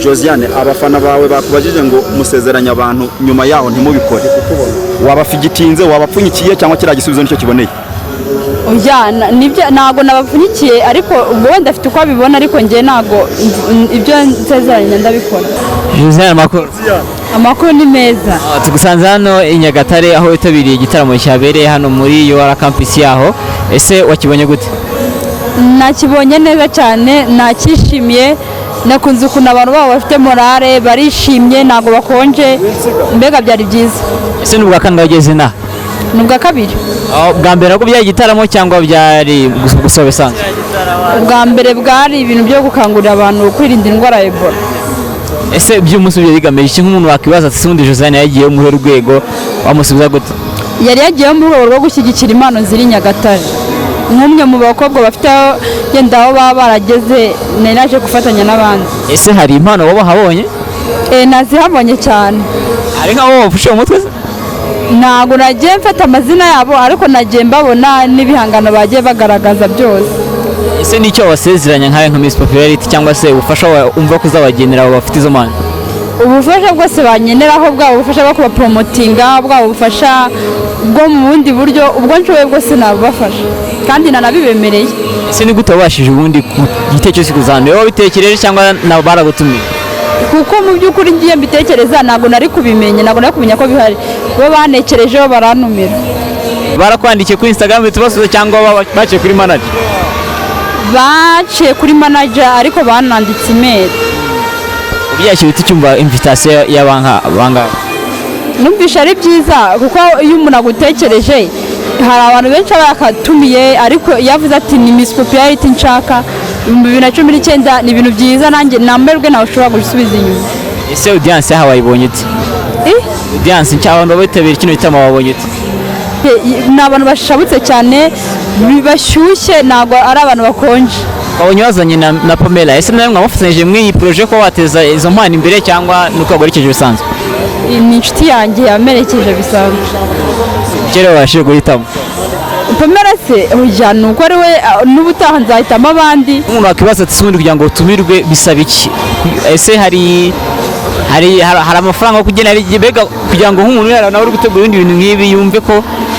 Josiane, abafana bawe bakubajije ngo musezeranya abantu nyuma yaho ntimubikore, wabafigitinze, wabapfunyikiye cyangwa kiriya gisubizo nicyo kiboneye? Oya, nibyo nago nabapfunyikiye, ariko ubwo wenda afite uko abibona, ariko njye nago ibyo nsezeranya ndabikora. Josiane, amakuru ni meza. Tugusanze hano i Nyagatare aho witabiriye igitaramo cyabereye hano muri UR campus yaho. Ese wakibonye gute? Nakibonye neza cyane, nakishimiye, nakunze ukuntu abantu babo bafite morale, barishimye, nago bakonje, mbega byari byiza. Ese nubwa kandi wageze na? Nubwa kabiri. Bwa mbere ko byari igitaramo cyangwa byari gusobe bisanzwe? Bwa mbere bwari ibintu byo gukangurira abantu kwirinda indwara ya Ebola. Ese by'umunsi bigamije iki? Nk'umuntu wakibaza ati sundi Josiane yagiye mu rwego wamusubiza gute? Yari yagiye mu rwego rwo gushyigikira impano ziri Nyagatare. Nk'umwe mu bakobwa bafite yenda aho baba barageze, naje gufatanya n'abandi. Ese hari impano waba habonye? Nazihabonye cyane. Ari nkaho wafushe umutwe se? Ntabwo nagiye mfata amazina yabo, ariko nagiye mbabona n'ibihangano bagiye bagaragaza byose. Ese nicyo wasezeranya nka Miss Popularity cyangwa se ubufasha umva kuzabagenera abo bafite izo mpano? Ubufasha bwose banyeneraho, bwabo ubufasha bwo kubapromotinga, bwabo ubufasha bwo mu bundi buryo, ubwo nshoboye bwose nabubafasha kandi nanabibemereye. Ese ni gute wabashije ubundi ku gitekerezo kuzana? Wowe bitekereje cyangwa nabo baragutumiye? Kuko mu by'ukuri ngiye mbitekereza, ntabwo nari kubimenye, ntabwo nari kumenya ko bihari, bo banekerejeho barantumira. Barakwandikiye kuri Instagram tubasubiza cyangwa baciye kuri manager? Baciye kuri manager, ariko bananditse email. Ubyakira uti cyumva invitation y'abanga? Numvisha ari byiza, kuko iyo umuntu agutekereje, hari abantu benshi bakatumiye, ariko yavuze ati ni Miss Popularity nshaka 2019, ni ibintu byiza, nanjye namerwe nawe ushobora gusubiza inyuma. Ese audience yawe wayibonye ute? Audience cy'abantu bitabira kino gitaramo wabonye ute? Ni abantu bashabutse cyane, bashyushye, ntabwo ari abantu bakonje. Wabonye wazanye na Pamela. Ese nawe mwamufatanyije muri iyi projet ko wateza izo mpano imbere cyangwa nuko wagorekeje bisanzwe? Ni inshuti yanjye yamerekeje bisanzwe. Kera wabashije guhitamo? Pamela se oya, nuko ari we, n'ubutaha nzahitamo abandi. Umuntu wakibaza ati sundi kugira ngo utumirwe bisaba iki? Ese hari amafaranga yo kugena bega kugira ngo nk'umuntu yari nawe uri gutegura ibindi bintu nk'ibi yumve ko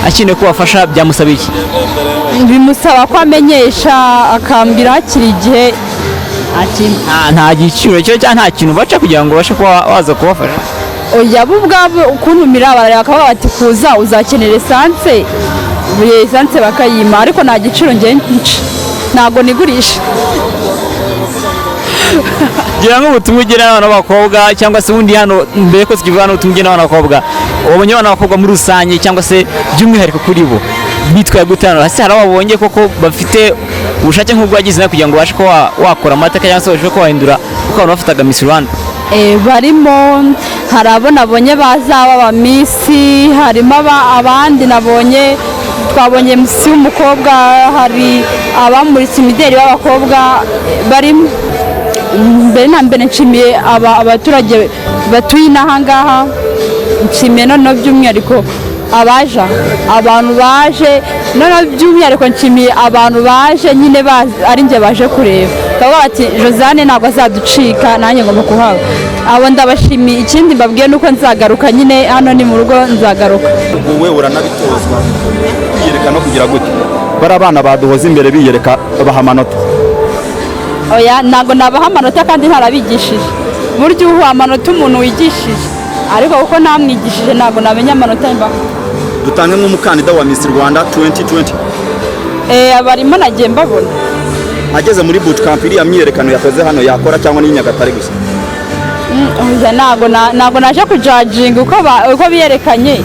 akeneye ko bafasha, byamusaba iki? Bimusaba ko amenyesha, akambwira hakiri igihe. Nta giciro cyo cyangwa nta kintu baca kugira ngo bashe kuba waza kubafasha? Oya, bo ubwabo ukuntumira barakavuga bati kuza uzakenera esanse, buri esanse bakayima, ariko nta giciro njye ntabwo nigurisha. Gira nk'ubutumwa ugira n'abana b'abakobwa cyangwa se ubundi hano mbere ko tukivuga hano ubutumwa ugira n'abana b'abakobwa, wabonye abana b'abakobwa muri rusange cyangwa se by'umwihariko kuri bo bitwaye gute hano? Hasi hari ababonye koko bafite ubushake nk'ubwo wagize kugira ngo ubashe kuba wakora amateka cyangwa se ubashe kuba wahindura kuko abantu bafataga Miss Rwanda? Barimo, hari abo nabonye bazaba ba Miss, harimo abandi nabonye, twabonye MC w'umukobwa, hari abamuritse imideli b'abakobwa barimo. Mbere na mbere nshimiye abaturage batuye inaha ngaha, nshimiye noneho by'umwihariko abantu baje, noneho by'umwihariko nshimiye abantu baje nyine ari njye baje kureba, bavuga bati Josiane ntabwo azaducika, nanjye ngomba kuhaba. Abo ndabashimiye. Ikindi mbabwiye nuko nzagaruka, nyine hano ni mu rugo nzagaruka. Wowe uranabitozwa kwiyereka no kugira gute? Bari abana baduhoza imbere biyereka baha amanota? Oya, ntabwo nabaha amanota kandi ntarabigishije. Burya uha amanota umuntu wigishije, ariko kuko ntamwigishije ntabwo namenye amanota mbaho. Dutange nk'umukandida wa Miss Rwanda 2020. Barimo nagiye mbabona. Ageze muri bootcamp iriya myiyerekano yakoze hano yakora cyangwa ni Nyagatare gusa? Oya, ntabwo naje kujudginga uko biyerekanye,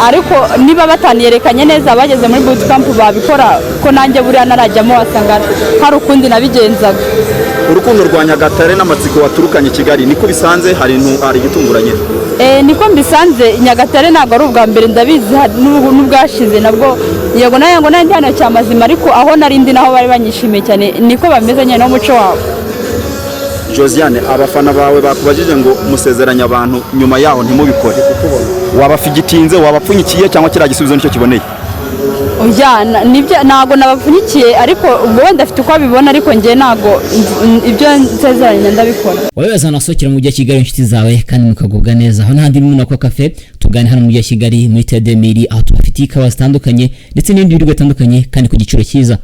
ariko niba bataniyerekanye neza bageze muri bootcamp babikora, ko nanjye buriya narajyamo wasanga hari ukundi nabigenzaga. Urukundo rwa Nyagatare n'amatsiko waturukanye Kigali niko bisanze, hari igitunguranye? Niko mbisanze. Nyagatare ntabwo ari ubwa mbere, ndabizi n'ubwashize nabwo, yego nayo ngo nandi hano cyamazima, ariko aho narindi naho bari banyishimiye cyane, niko bameze nyine n'umuco wabo. Josiane, abafana bawe bakubajije ngo musezeranya abantu nyuma yaho ntimubikore, wabafigitinze, wabapfunyikiye cyangwa kiriya gisubizo nicyo kiboneye? oya nibyo ntago nabapfunyikiye ariko ubwo wenda afite uko abibona ariko njye ntago ibyo nsezeranya ndabikora. Wabibaza nasohokera mu mujyi wa Kigali inshuti zawe kandi mukagubwa neza. Aho n'ahandi mu Nako Cafe tugane hano mu mujyi wa Kigali muri Tedemiri aho tubafitiye ikawa zitandukanye ndetse n'ibindi biryo bitandukanye kandi ku giciro cyiza.